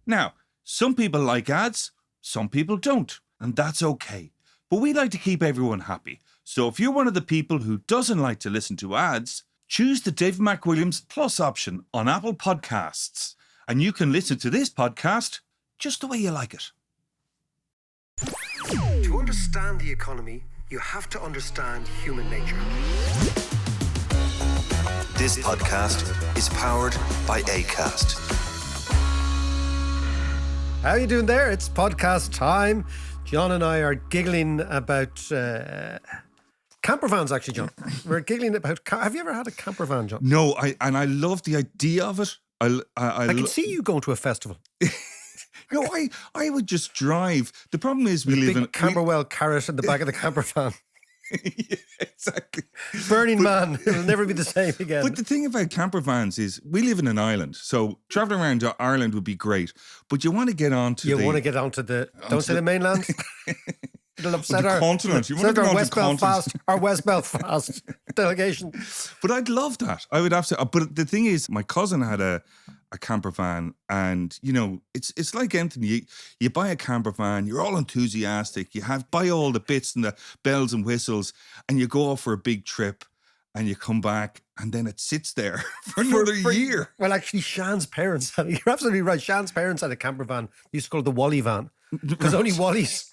Now, some people like ads, some people don't, and that's okay. But we like to keep everyone happy. So if you're one of the people who doesn't like to listen to ads, choose the David McWilliams Plus option on Apple Podcasts, and you can listen to this podcast just the way you like it. To understand the economy, you have to understand human nature. This podcast is powered by Acast. How are you doing there? It's podcast time. John and I are giggling about camper vans, actually, John. We're giggling about... Have you ever had a camper van, John? No, I love the idea of it. I can see you going to a festival. No, I would just drive. The problem is we live in... Camberwell carrot in the back of the camper van. Yeah, exactly. Burning Man. It'll never be the same again. But the thing about camper vans is we live in an island. So travelling around Ireland would be great. But you want to get onto Don't say the mainland. It'll upset our continent. You want to our go onto our West Belfast delegation. But I'd love that. I would absolutely. But the thing is, my cousin had a camper van, and you know, it's like anything. You buy a camper van, you're all enthusiastic. You buy all the bits and the bells and whistles, and you go off for a big trip, and you come back, and then it sits there for another year. Well, actually, Shan's parents, you're absolutely right. Shan's parents had a camper van. They used to call it the Wally van. Because only Wallies,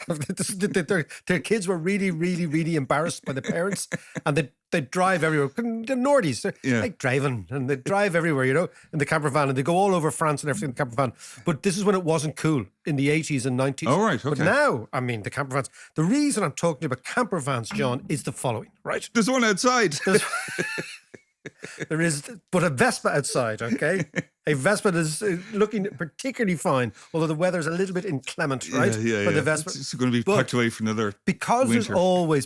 their kids were really, really, really embarrassed by the parents, and they drive everywhere. The Nordies, they're like driving, and they drive everywhere, you know, in the camper van, and they go all over France and everything in the camper van. But this is when it wasn't cool in the 80s and 90s. Oh, right, okay. But now, I mean, the camper vans. The reason I'm talking about camper vans, John, is the following, right? There's one outside. There is, but a Vespa outside, okay? A Vespa is looking particularly fine, although the weather's a little bit inclement, right? Yeah. For the Vespa. It's going to be packed away for another because winter.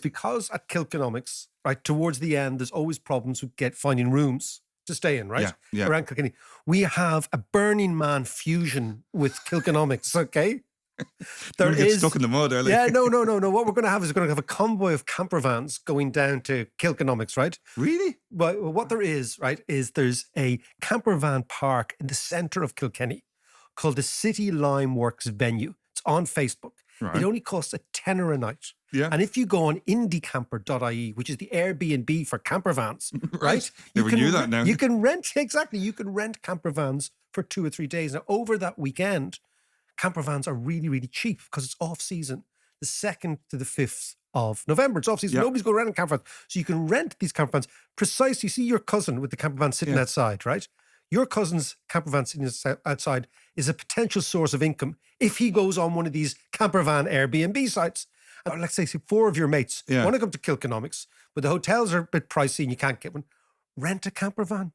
Because at Kilkenomics, right, towards the end, there's always problems with finding rooms to stay in, right? Yeah. Around Kilkenny. We have a Burning Man fusion with Kilkenomics, okay? There get stuck in the mud early. Yeah, no. What we're going to have is a convoy of camper vans going down to Kilkenomics, right? Really? But what there is, right, is there's a camper van park in the centre of Kilkenny called the City Lime Works venue. It's on Facebook. Right. It only costs £10 a night. Yeah. And if you go on indiecamper.ie, which is the Airbnb for camper vans, right? Never knew that now. You can rent camper vans for 2 or 3 days. Now, over that weekend, camper vans are really, really cheap because it's off season. The 2nd to the 5th of November. It's off season. Nobody's going around in camper vans. So you can rent these camper vans. Precisely, see your cousin with the camper van sitting outside, right? Your cousin's camper van sitting outside is a potential source of income if he goes on one of these camper van Airbnb sites. And let's say 4 of your mates want to come to Kilkenomics, but the hotels are a bit pricey and you can't get one. Rent a camper van.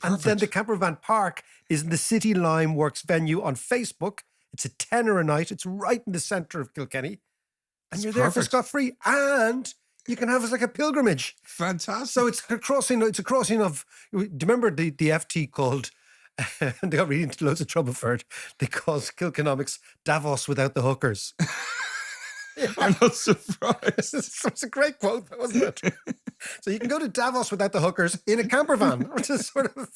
And then the camper van park is in the City Lime Works venue on Facebook. It's a £10 a night. It's right in the centre of Kilkenny. And you're there for scot-free. And you can have it like a pilgrimage. Fantastic. So it's a crossing of... Do you remember the FT called... and they got really into loads of trouble for it. They called Kilkenomics Davos without the hookers. I'm not surprised. It's a great quote, wasn't it? So you can go to Davos without the hookers in a camper van, which is sort of...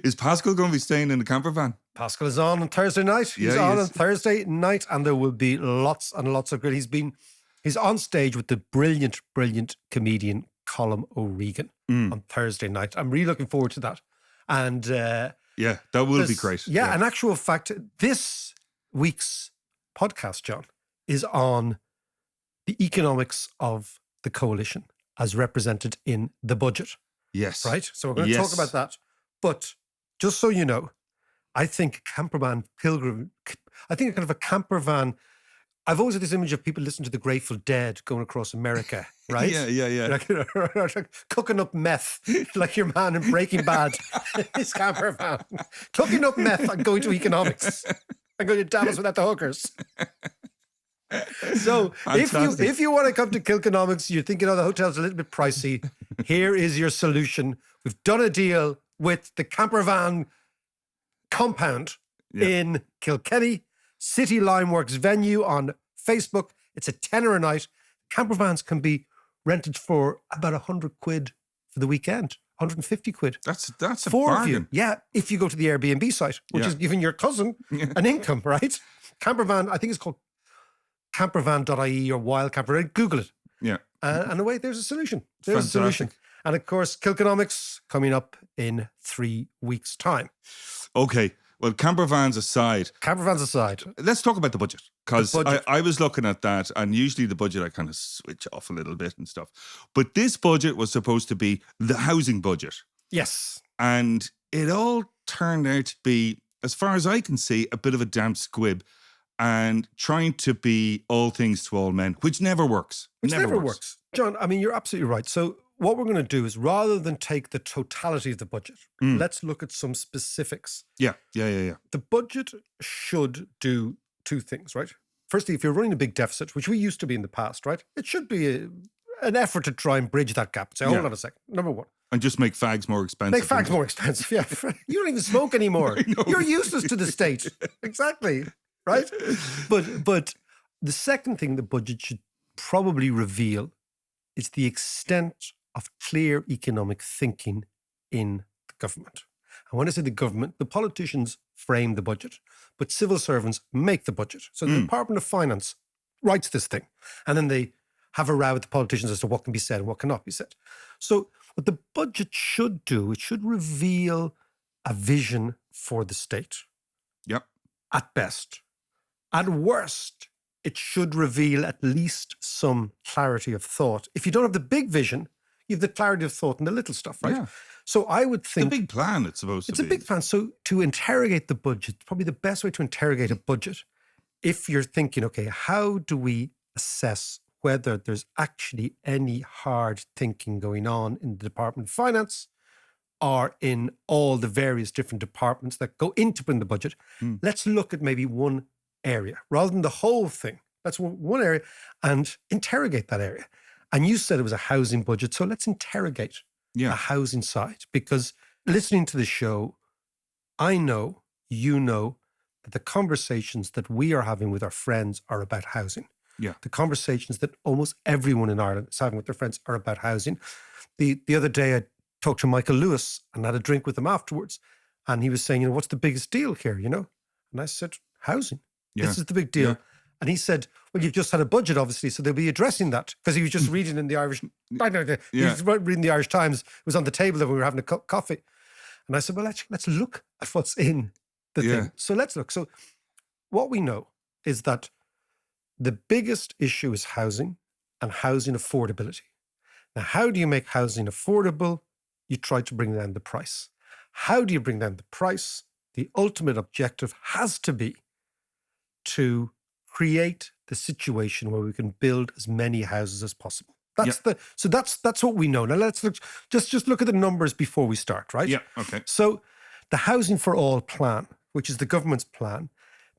Is Pascal going to be staying in the camper van? Pascal is on Thursday night. He's on Thursday night, and there will be lots and lots of good. He's on stage with the brilliant, brilliant comedian Colm O'Regan on Thursday night. I'm really looking forward to that. And that will be great. Yeah, in actual fact, this week's podcast, John, is on the economics of the coalition as represented in the budget. Yes. Right? So we're going to talk about that. But just so you know, I think a camper van I've always had this image of people listening to the Grateful Dead going across America, right? Yeah. Like, cooking up meth, like your man in Breaking Bad, his camper van. Cooking up meth and going to economics. I'm going to Davos without the hookers. So if you want to come to Kilkenomics, you're thinking, the hotel's a little bit pricey. Here is your solution. We've done a deal with the camper van compound in Kilkenny, City Lime Works venue on Facebook. It's a £10 a night. Camper vans can be rented for about £100 for the weekend. 150 quid. That's a Four of you. bargain. Yeah, if you go to the Airbnb site, which Yeah. is giving your cousin an income, right? Campervan, I think it's called campervan.ie or Wild Camper. Google it. Yeah. And away, there's a solution. There's a solution. Fantastic. And of course, Kilconomics coming up in 3 weeks' time. Okay. Well, camper vans aside, Campervans aside. let's talk about the budget. Because The budget. I was looking at that, and usually the budget I kind of switch off a little bit and stuff. But this budget was supposed to be the housing budget. Yes. And it all turned out to be, as far as I can see, a bit of a damp squib and trying to be all things to all men, which never works. Which never works. John, I mean, you're absolutely right. So what we're going to do is rather than take the totality of the budget, let's look at some specifics. Yeah. The budget should do two things, right? Firstly, if you're running a big deficit, which we used to be in the past, right? It should be an effort to try and bridge that gap. Say, hold Yeah. on a second. Number one, And just make fags more expensive. make fags more expensive. Yeah. You don't even smoke anymore. You're useless to the state. Exactly. Right? But the second thing the budget should probably reveal is the extent of clear economic thinking in the government. And when I say the government, the politicians frame the budget, but civil servants make the budget. So the Department of Finance writes this thing, and then they have a row with the politicians as to what can be said and what cannot be said. So what the budget should do, it should reveal a vision for the state Yep. at best. At worst, it should reveal at least some clarity of thought. If you don't have the big vision, you have the clarity of thought in the little stuff, right? Yeah. So I would The think big plan, it's supposed it's to a be. big plan. So to interrogate the budget, probably the best way to interrogate a budget, if you're thinking, okay, how do we assess whether there's actually any hard thinking going on in the Department of Finance or in all the various different departments that go into putting the budget? Let's look at maybe one area rather than the whole thing. That's one area and interrogate that area. And you said it was a housing budget. So let's interrogate the Yeah. housing side, because listening to the show, I know, you know, that the conversations that we are having with our friends are about housing. Yeah. The conversations that almost everyone in Ireland is having with their friends are about housing. The other day I talked to Michael Lewis and had a drink with him afterwards. And he was saying, what's the biggest deal here, And I said, housing. Yeah. This is the big deal. Yeah. And he said, well, you've just had a budget, obviously, so they'll be addressing that. Because he was just reading in the Irish, he was reading the Irish Times. It was on the table that we were having a cup of coffee. And I said, well, actually, let's look at what's in the thing. So let's look. So what we know is that the biggest issue is housing and housing affordability. Now, how do you make housing affordable? You try to bring down the price. How do you bring down the price? The ultimate objective has to be to create the situation where we can build as many houses as possible. That's what we know. Now let's look, just look at the numbers before we start, right? Yeah. Okay. So the Housing for All plan, which is the government's plan,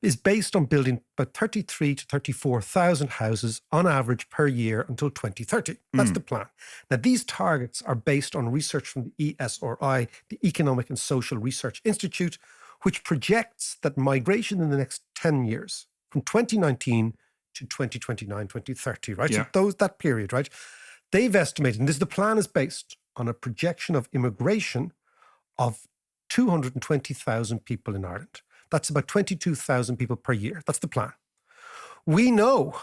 is based on building about 33 to 34,000 houses on average per year until 2030. That's the plan. Now, these targets are based on research from the ESRI, the Economic and Social Research Institute, which projects that migration in the next 10 years, from 2019 to 2029, 2030, right? Yeah. So that period, right? They've estimated, and the plan is based on a projection of immigration of 220,000 people in Ireland. That's about 22,000 people per year. That's the plan. We know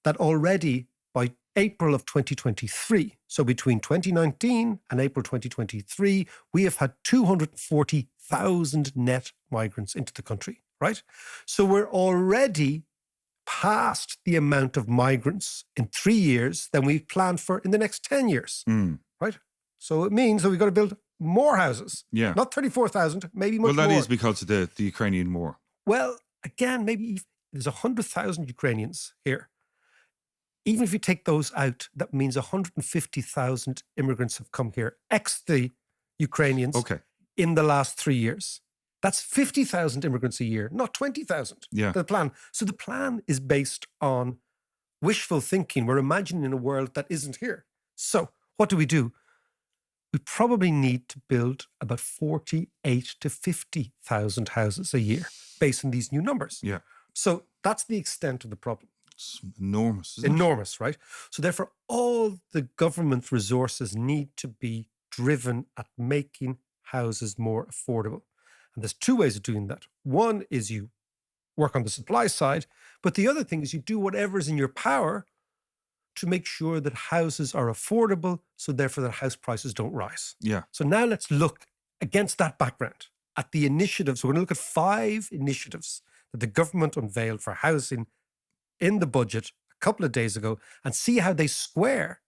that already by April of 2023, so between 2019 and April 2023, we have had 240,000 net migrants into the country, right? So we're already past the amount of migrants in 3 years than we've planned for in the next 10 years, right? So it means that we've got to build more houses. Yeah. Not 34,000, maybe much more. Well, that is because of the Ukrainian war. Well, again, maybe if there's 100,000 Ukrainians here. Even if you take those out, that means 150,000 immigrants have come here, ex the Ukrainians, in the last 3 years. That's 50,000 immigrants a year, not 20,000. Yeah. The plan. So the plan is based on wishful thinking. We're imagining a world that isn't here. So what do? We probably need to build about 48 to 50,000 houses a year based on these new numbers. Yeah. So that's the extent of the problem. It's enormous. Isn't Enormous, right? So therefore, all the government resources need to be driven at making houses more affordable. And there's two ways of doing that. One is you work on the supply side, but the other thing is you do whatever is in your power to make sure that houses are affordable, so therefore that house prices don't rise. Yeah. So now let's look against that background at the initiatives. We're going to look at 5 initiatives that the government unveiled for housing in the budget a couple of days ago and see how they square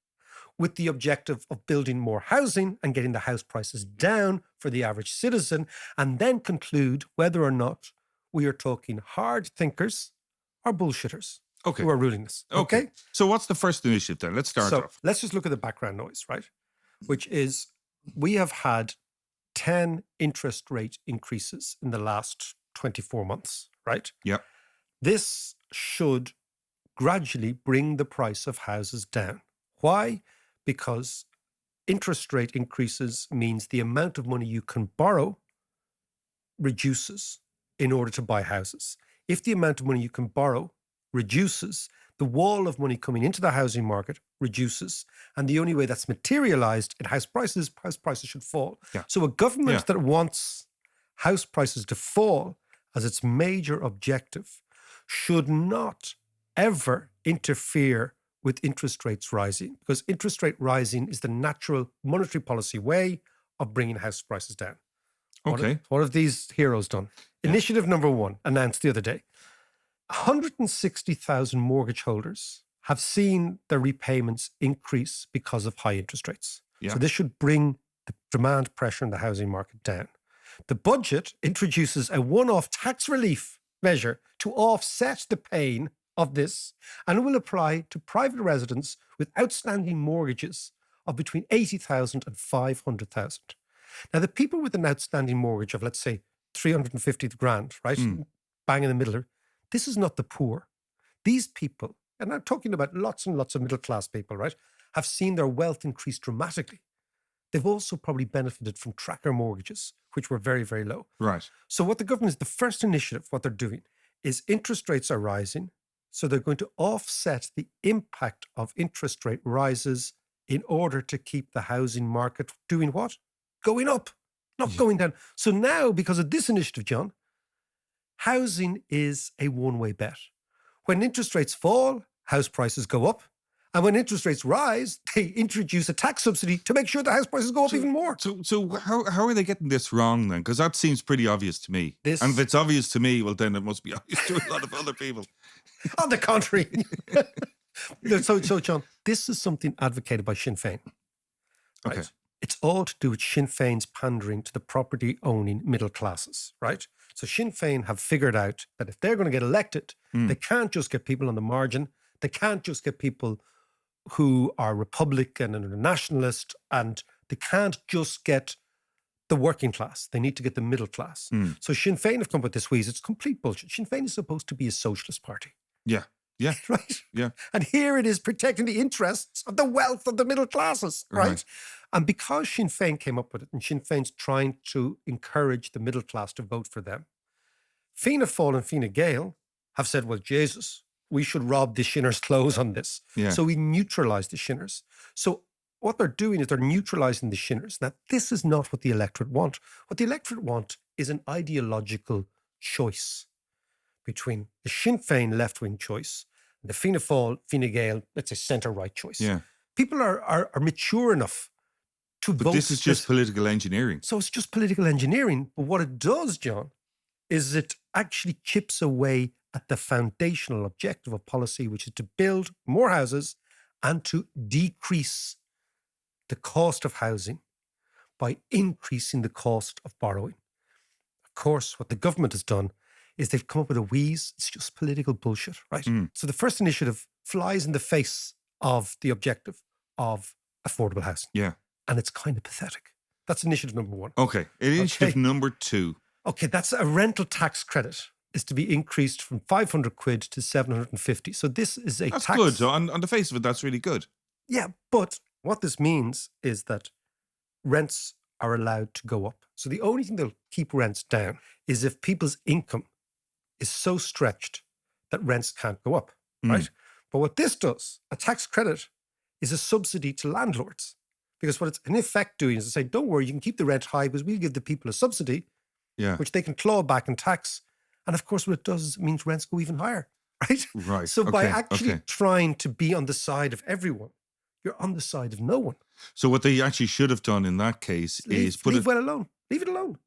with the objective of building more housing and getting the house prices down for the average citizen, and then conclude whether or not we are talking hard thinkers or bullshitters Okay. who are ruling this. Okay? So what's the first initiative then? Let's start So off. let's just look at the background noise, right? Which is we have had 10 interest rate increases in the last 24 months, right? Yeah. This should gradually bring the price of houses down. Why? Because interest rate increases means the amount of money you can borrow reduces in order to buy houses. If the amount of money you can borrow reduces, the wall of money coming into the housing market reduces. And the only way that's materialized in house prices should fall. Yeah. So a government Yeah. that wants house prices to fall as its major objective should not ever interfere with interest rates rising, because interest rate rising is the natural monetary policy way of bringing house prices down. Okay. What have these heroes done? Initiative number 1, announced the other day. 160,000 mortgage holders have seen their repayments increase because of high interest rates. Yeah. So this should bring the demand pressure in the housing market down. The budget introduces a one-off tax relief measure to offset the pain of this, and it will apply to private residents with outstanding mortgages of between 80,000 and 500,000. Now, the people with an outstanding mortgage of, let's say, 350 grand, right? Bang in the middle, this is not the poor. These people, and I'm talking about lots and lots of middle class people, right, have seen their wealth increase dramatically. They've also probably benefited from tracker mortgages, which were very, very low. Right. So what the government is, the first initiative, what they're doing is interest rates are rising. So they're going to offset the impact of interest rate rises in order to keep the housing market doing what? Going up, not going down. So now, because of this initiative, John, housing is a one-way bet. When interest rates fall, house prices go up. And when interest rates rise, they introduce a tax subsidy to make sure the house prices go up even more. So how are they getting this wrong then? Because that seems pretty obvious to me. This- And if it's obvious to me, well, then it must be obvious to a lot of other people. On the contrary. So, John, this is something advocated by Sinn Féin. Right? Okay. It's all to do with Sinn Féin's pandering to the property-owning middle classes, right? So Sinn Féin have figured out that if they're going to get elected, they can't just get people on the margin. They can't just get people who are Republican and are nationalist, and they can't just get the working class. They need to get the middle class. So Sinn Féin have come up with this wheeze. It's complete bullshit. Sinn Féin is supposed to be a socialist party. Yeah. Yeah. Right? Yeah. And here it is protecting the interests of the wealth of the middle classes, right? Right. And because Sinn Féin came up with it, and Sinn Féin's trying to encourage the middle class to vote for them, Fianna Fáil and Fine Gael have said, well, Jesus, we should rob the Shinners' clothes on this. Yeah. So we neutralise the Shinners. So what they're doing is they're neutralising the Shinners. Now, this is not what the electorate want. What the electorate want is an ideological choice between the Sinn Féin left-wing choice and the Fianna Fáil, Fine Gael, let's say centre-right choice. Yeah. People are mature enough to vote. But this is just political engineering. So it's just political engineering. But what it does, John, is it actually chips away at the foundational objective of policy, which is to build more houses and to decrease the cost of housing by increasing the cost of borrowing. Of course, what the government has done is they've come up with a wheeze. It's just political bullshit, right? So the first initiative flies in the face of the objective of affordable housing. Yeah. And it's kind of pathetic. That's initiative number 1. Okay. Initiative number 2. Okay, that's a rental tax credit is to be increased from 500 quid to 750. So this is a That's tax. good. So on the face of it, that's really good. Yeah, but what this means is that rents are allowed to go up. So the only thing that'll keep rents down is if people's income is so stretched that rents can't go up, right? But what this does, a tax credit, is a subsidy to landlords. Because what it's in effect doing is to say, don't worry, you can keep the rent high because we'll give the people a subsidy, Yeah. which they can claw back in tax. And of course, what it does is it means rents go even higher, right? Right. So by Okay, actually okay. trying to be on the side of everyone, you're on the side of no one. So what they actually should have done in that case is put Leave well alone. Leave it alone.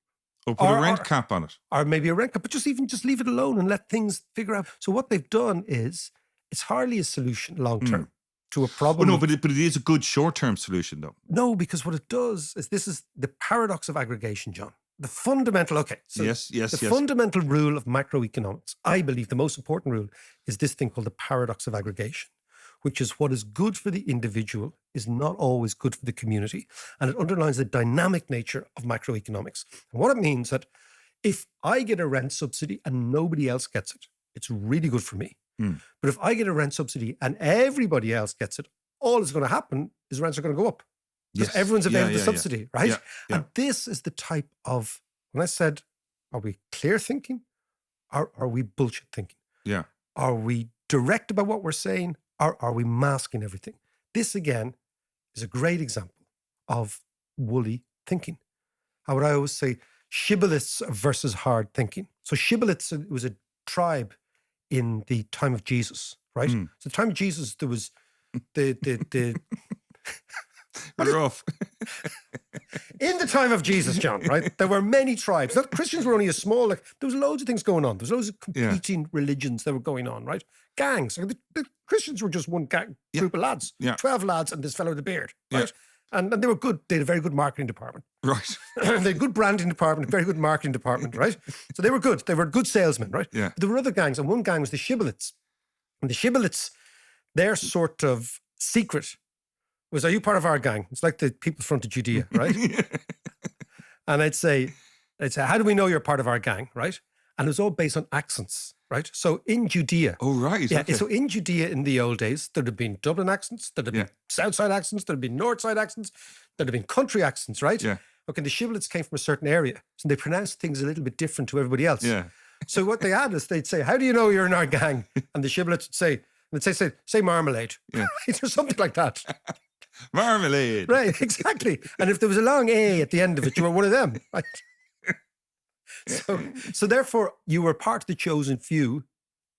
a rent or- cap on it. Or maybe a rent cap, but just leave it alone and let things figure out. So what they've done is it's hardly a solution long term to a Well, problem. no, but it is a good short-term solution, though. No, because what it does is this is the paradox of aggregation, John. The fundamental, Yes. the fundamental rule of macroeconomics, I believe the most important rule is this thing called the paradox of aggregation, which is what is good for the individual is not always good for the community. And it underlines the dynamic nature of macroeconomics. And what it means that if I get a rent subsidy and nobody else gets it, it's really good for me. But if I get a rent subsidy and everybody else gets it, all that's going to happen is rents are going to go up. Because Yes. everyone's available Yeah, the subsidy, right? Yeah, yeah. And this is the type of, when I said, are we clear thinking? Or are we bullshit thinking? Yeah. Are we direct about what we're saying? Or are we masking everything? This, again, is a great example of woolly thinking. How would I always say, shibboleths versus hard thinking. So shibboleths, it was a tribe in the time of Jesus, right? So the time of Jesus, there was the Rough. in the time of Jesus, John, right? There were many tribes. Not Christians were only a small, there was loads of things going on. There was loads of competing religions that were going on, right? Gangs. The Christians were just one group of lads. Yeah. 12 lads and this fellow with the beard, Yeah. right? And they were good. They had a very good marketing department. Right. They had a good branding department, a very good marketing department, right? So they were good. They were good salesmen, right? Yeah. But there were other gangs, and one gang was the shibboleths. And the shibboleths, their sort of secret was, are you part of our gang? It's like the people from Judea, right? And I'd say, how do we know you're part of our gang, right? And it was all based on accents, right? So in Judea. Oh, right. Yeah, Okay. so in Judea in the old days, there'd have been Dublin accents, there'd have been South Side accents, there'd have been North Side accents, there'd have been country accents, right? Yeah. Okay, the shibboleths came from a certain area, so they pronounced things a little bit different to everybody else. Yeah. So what they had is they'd say, how do you know you're in our gang? And the shibboleths would say marmalade. Yeah. Or something like that. Marmalade. Right, exactly. And if there was a long A at the end of it, you were one of them. Right? So therefore, you were part of the chosen few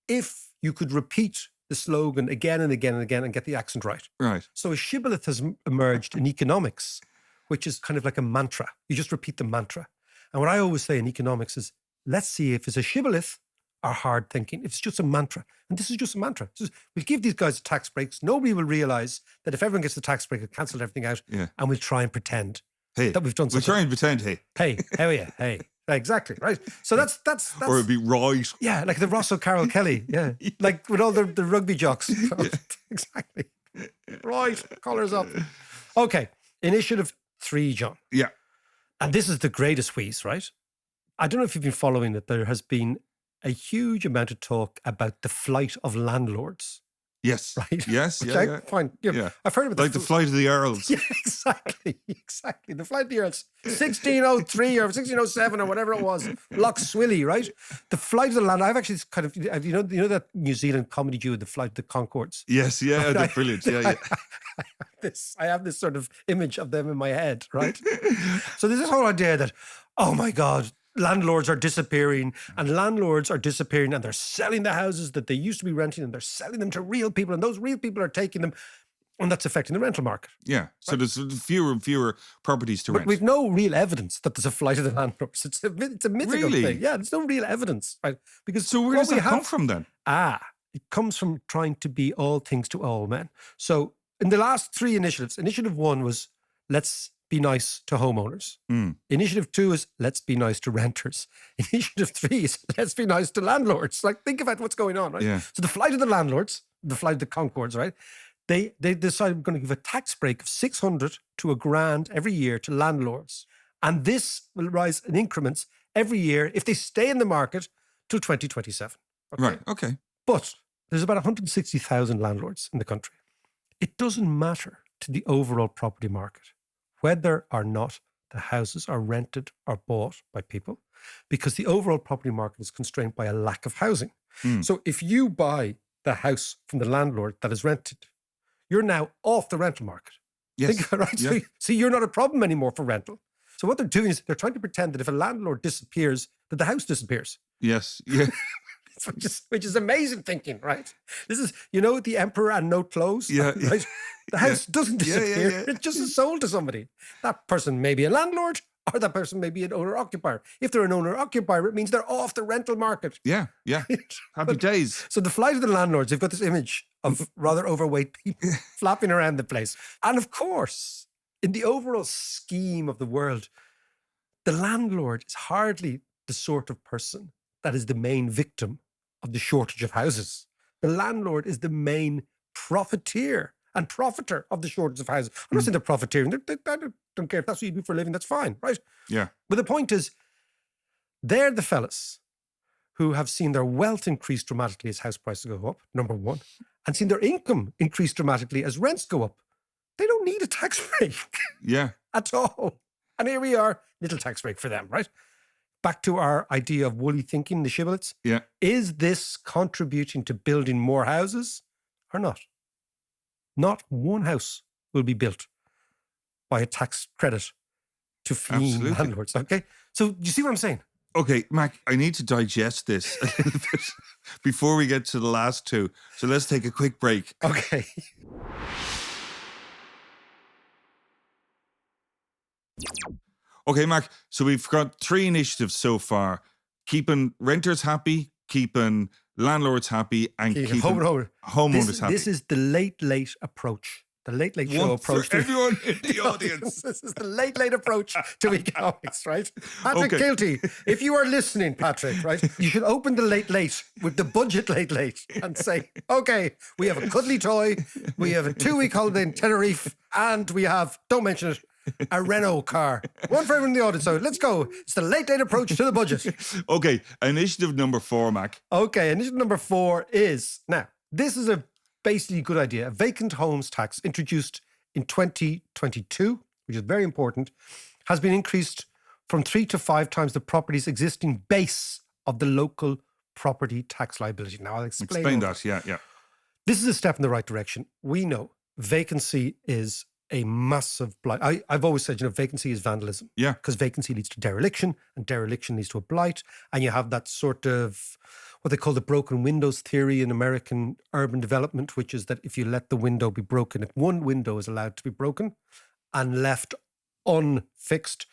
if you could repeat the slogan again and again and again and get the accent right. Right. So a shibboleth has emerged in economics, which is kind of like a mantra. You just repeat the mantra. And what I always say in economics is, let's see if it's a shibboleth or hard thinking. If it's just a mantra. And this is just a mantra. We'll give these guys tax breaks. Nobody will realize that if everyone gets the tax break, it'll cancel everything out. Yeah. And we'll try and pretend Hey. that we've done We'll something. try and pretend, hey. Hey, hell yeah, hey. Exactly, right? So that's Or it'd be right. yeah, like the Ross O'Carroll Kelly, yeah. Like with all the rugby jocks. Exactly. Right, colours up. Okay, Initiative 3, John. Yeah. And this is the greatest wheeze, right? I don't know if you've been following it. There has been a huge amount of talk about the flight of landlords, Yes. right? Yes. Which Yeah. I yeah. find, Yeah. I've heard about Like the flight of the Earls. Yeah, exactly. The flight of the Earls, 1603 or 1607 or whatever it was, Loch Swilly, right? The flight of the land. I've actually kind of, you know that New Zealand comedy duo, the flight of the Concords. Yes. Yeah. They're brilliant. Yeah. Yeah. I have this sort of image of them in my head, right? So there's this whole idea that, oh my God, landlords are disappearing and they're selling the houses that they used to be renting and they're selling them to real people and those real people are taking them and that's affecting the rental market. Yeah. So there's fewer and fewer properties to But rent. we've no real evidence that there's a flight of the landlords. It's a mythical Really? thing. Yeah, there's no real evidence, right? Because So where what does we that come have- from then? It comes from trying to be all things to all men. So in the last 3 initiatives, Initiative 1 was let's be nice to homeowners. Initiative 2 is let's be nice to renters. Initiative 3 is let's be nice to landlords. Like, think about what's going on, right? Yeah. So the flight of the landlords, the flight of the Concords, right? They decided we're going to give a tax break of 600 to $1,000 every year to landlords. And this will rise in increments every year if they stay in the market till 2027. Okay? Right. Okay. But there's about 160,000 landlords in the country. It doesn't matter to the overall property market whether or not the houses are rented or bought by people, because the overall property market is constrained by a lack of housing. So if you buy the house from the landlord that is rented, you're now off the rental market. Yes. Think, right? Yeah. So you're not a problem anymore for rental. So what they're doing is they're trying to pretend that if a landlord disappears, that the house disappears. Yes. Yeah. Which is amazing thinking, right? This is, the emperor and no clothes. Yeah. Right? The house doesn't Yeah, yeah, disappear. yeah. It just is sold to somebody. That person may be a landlord or that person may be an owner-occupier. If they're an owner-occupier, it means they're off the rental market. Yeah. Yeah. Happy days. So the flight of the landlords, they've got this image of rather overweight people flapping around the place. And of course, in the overall scheme of the world, the landlord is hardly the sort of person that is the main victim of the shortage of houses. The landlord is the main profiteer and profiter of the shortage of houses. I'm not saying they're profiteering. They don't care if that's what you do for a living. That's fine, right? Yeah. But the point is, they're the fellas who have seen their wealth increase dramatically as house prices go up, number one, and seen their income increase dramatically as rents go up. They don't need a tax break Yeah. at all. And here we are, little tax break for them, right? Back to our idea of woolly thinking, the shibboleths. Yeah. Is this contributing to building more houses or not? Not one house will be built by a tax credit to fleeing Absolutely. landlords, okay? So you see what I'm saying? Okay, Mac, I need to digest this a little bit before we get to the last two. So let's take a quick break. Okay. Okay, Mac, so we've got 3 initiatives so far. Keeping renters happy, keeping landlords happy, and keeping homeowners happy. This is the late approach. The late show One approach. for everyone in the audience. This is the late approach to economics, right? Patrick Okay. Kilty, if you are listening, Patrick, right, you should open the late with the budget late and say, okay, we have a cuddly toy, we have a 2-week holiday in Tenerife, and we have, don't mention it, a Renault car. One for everyone in the audience. So let's go. It's the late approach to the budget. Okay, initiative number 4, Mac. Okay, initiative number 4 is, now, this is a basically good idea. A vacant homes tax introduced in 2022, which is very important, has been increased from 3 to 5 times the property's existing base of the local property tax liability. Now, I'll explain that. Yeah. This is a step in the right direction. We know vacancy is a massive blight. I've always said, vacancy is vandalism. Yeah. Because vacancy leads to dereliction, and dereliction leads to a blight. And you have that sort of what they call the broken windows theory in American urban development, which is that if you let the window be broken, if one window is allowed to be broken and left unfixed,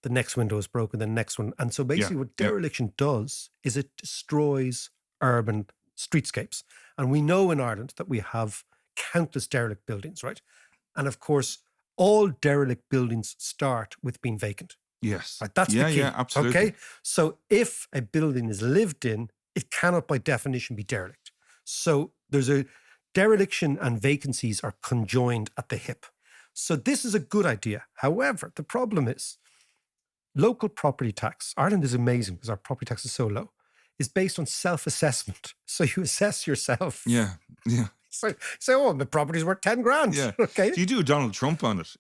the next window is broken, the next one. And so basically what dereliction does is it destroys urban streetscapes. And we know in Ireland that we have countless derelict buildings, right? And of course, all derelict buildings start with being vacant. Yes. Right? That's the key. Yeah, absolutely. Okay. So if a building is lived in, it cannot by definition be derelict. So there's a dereliction and vacancies are conjoined at the hip. So this is a good idea. However, the problem is local property tax. Ireland is amazing because our property tax is so low. Is based on self-assessment. So you assess yourself. Yeah. So, the property's worth 10 grand. Yeah. Okay. Do you do a Donald Trump on it?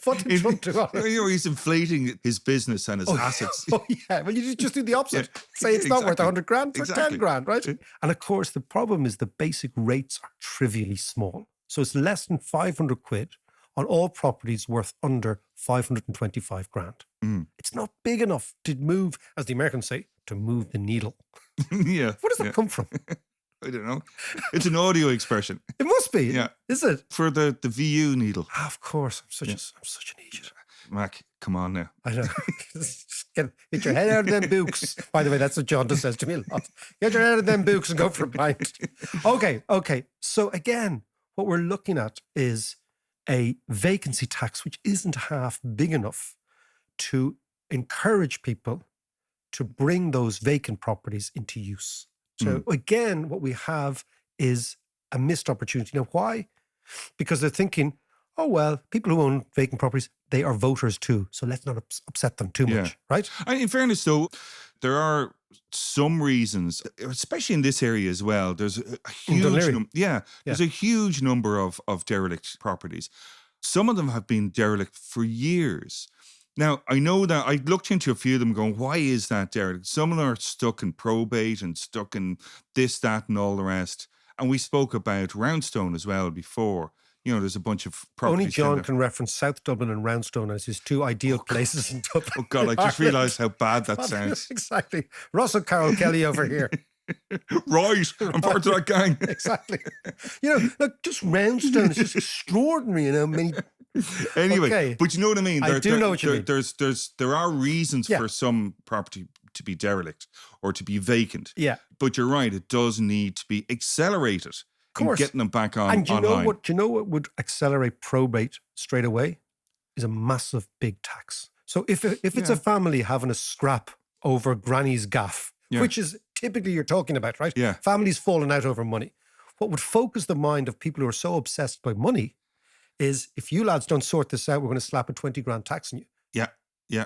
What did Trump do on it? He's inflating his business and his assets. Oh, yeah. Well, you just do the opposite. Say it's not worth 100 grand, it's worth 10 grand, right? And of course, the problem is the basic rates are trivially small. So it's less than 500 quid on all properties worth under 525 grand. It's not big enough to move, as the Americans say, to move the needle. Yeah. Where does that come from? I don't know. It's an audio expression. It must be. Yeah. Is it? For the VU needle. Of course. I'm such an idiot. Mac, come on now. I know. Just get your head out of them books. By the way, that's what John does says to me a lot. Get your head out of them books and go for a pint. Okay. So again, what we're looking at is a vacancy tax, which isn't half big enough to encourage people to bring those vacant properties into use. So again, what we have is a missed opportunity. Now, why? Because they're thinking, oh, well, people who own vacant properties, they are voters too. So let's not upset them too much, right? And in fairness, though, there are some reasons, especially in this area as well. There's a huge there's a huge number of derelict properties. Some of them have been derelict for years. Now, I know that I looked into a few of them going, why is that derelict? Some of them are stuck in probate and stuck in this, that, and all the rest. And we spoke about Roundstone as well before. there's a bunch of properties. Only John there. can reference South Dublin and Roundstone as his two ideal places in Dublin. Oh God, I just realised how bad that sounds. Exactly. Russell Carroll Kelly over here. Right, I'm part of that gang. Exactly. Look, just Roundstone is just extraordinary. Many. Anyway, Okay. but you know what I mean. I do know what you mean. There are reasons for some property to be derelict or to be vacant. Yeah. But you're right; it does need to be accelerated in getting them back on. And do you online. know what would accelerate probate straight away? Is a massive big tax. So if it's a family having a scrap over granny's gaff, which is typically you're talking about, right? Yeah. Families falling out over money. What would focus the mind of people who are so obsessed by money is, if you lads don't sort this out, we're going to slap a 20 grand tax on you. Yeah, yeah,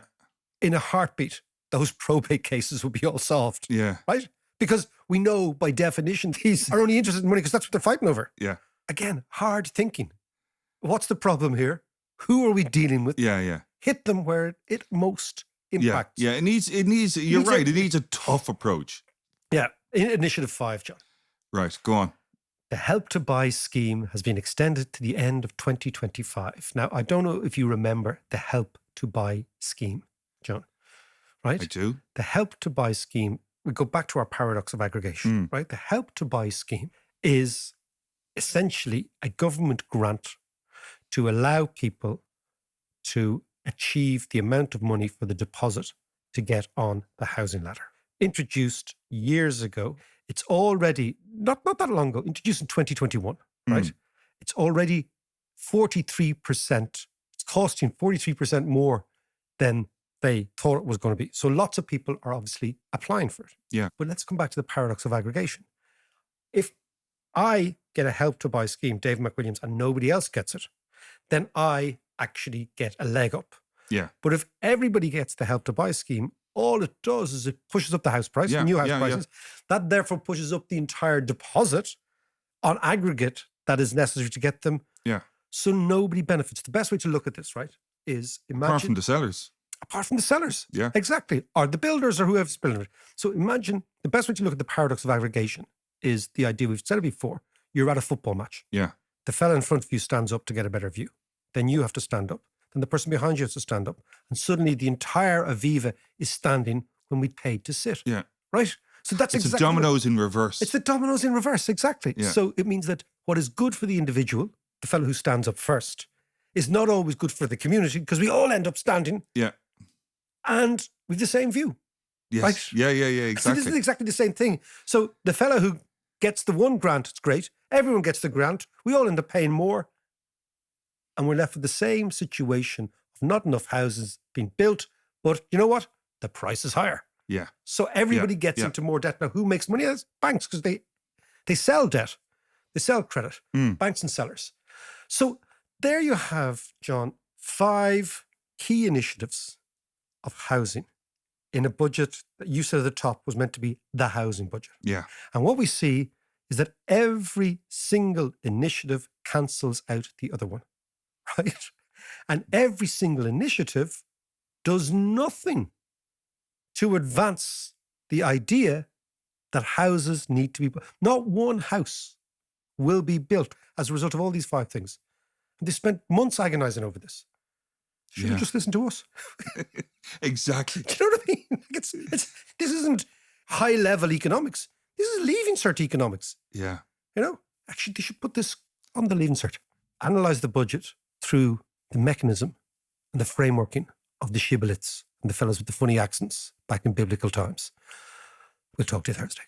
In a heartbeat, those probate cases would be all solved. yeah, Right? Because we know by definition these are only interested in money because that's what they're fighting over. yeah, Again, hard thinking. What's the problem here? Who are we dealing with? yeah. Hit them where it most impacts. Yeah. It needs. You're right. It needs a tough approach. Yeah. Initiative 5, John. Right. Go on. The Help to Buy scheme has been extended to the end of 2025. Now, I don't know if you remember the Help to Buy scheme, John, right? I do. The Help to Buy scheme, we go back to our paradox of aggregation, right? The Help to Buy scheme is essentially a government grant to allow people to achieve the amount of money for the deposit to get on the housing ladder. Introduced years ago. It's already, not that long ago, introduced in 2021, right? It's already 43%. It's costing 43% more than they thought it was going to be. So lots of people are obviously applying for it. Yeah. But let's come back to the paradox of aggregation. If I get a Help to Buy scheme, Dave McWilliams, and nobody else gets it, then I actually get a leg up. Yeah. But if everybody gets the Help to Buy scheme, all it does is it pushes up the house price, new house prices. That therefore pushes up the entire deposit on aggregate that is necessary to get them. Yeah. So nobody benefits. The best way to look at this, right, is imagine... Apart from the sellers. Apart from the sellers. Yeah. Exactly. Or the builders or whoever's building it. So imagine the best way to look at the paradox of aggregation is the idea, we've said it before, you're at a football match. Yeah. The fella in front of you stands up to get a better view. Then you have to stand up. Then the person behind you has to stand up. And suddenly the entire Aviva is standing when we paid to sit. Yeah. Right? So that's It's exactly... the dominoes in reverse. It's the dominoes in reverse, exactly. Yeah. So it means that what is good for the individual, the fellow who stands up first, is not always good for the community because we all end up standing Yeah. and with the same view. Yes. Right? Yeah, So exactly. this is exactly the same thing. So the fellow who gets the one grant, it's great. Everyone gets the grant. We all end up paying more. And we're left with the same situation of not enough houses being built. But you know what? The price is higher. Yeah. So everybody gets into more debt. Now, who makes money? That's banks, because they sell debt. They sell credit. Banks and sellers. So there you have, John, 5 key initiatives of housing in a budget that you said at the top was meant to be the housing budget. Yeah. And what we see is that every single initiative cancels out the other one, right? And every single initiative does nothing to advance the idea that houses need to be built. Not one house will be built as a result of all these 5 things. And they spent months agonizing over this. Should have just listened to us. Exactly. Do you know what I mean? Like this isn't high-level economics. This is Leaving Cert economics. Yeah. You know, actually, they should put this on the Leaving Cert. Analyze the budget through the mechanism and the frameworking of the shibboleths and the fellows with the funny accents back in biblical times. We'll talk to you Thursday.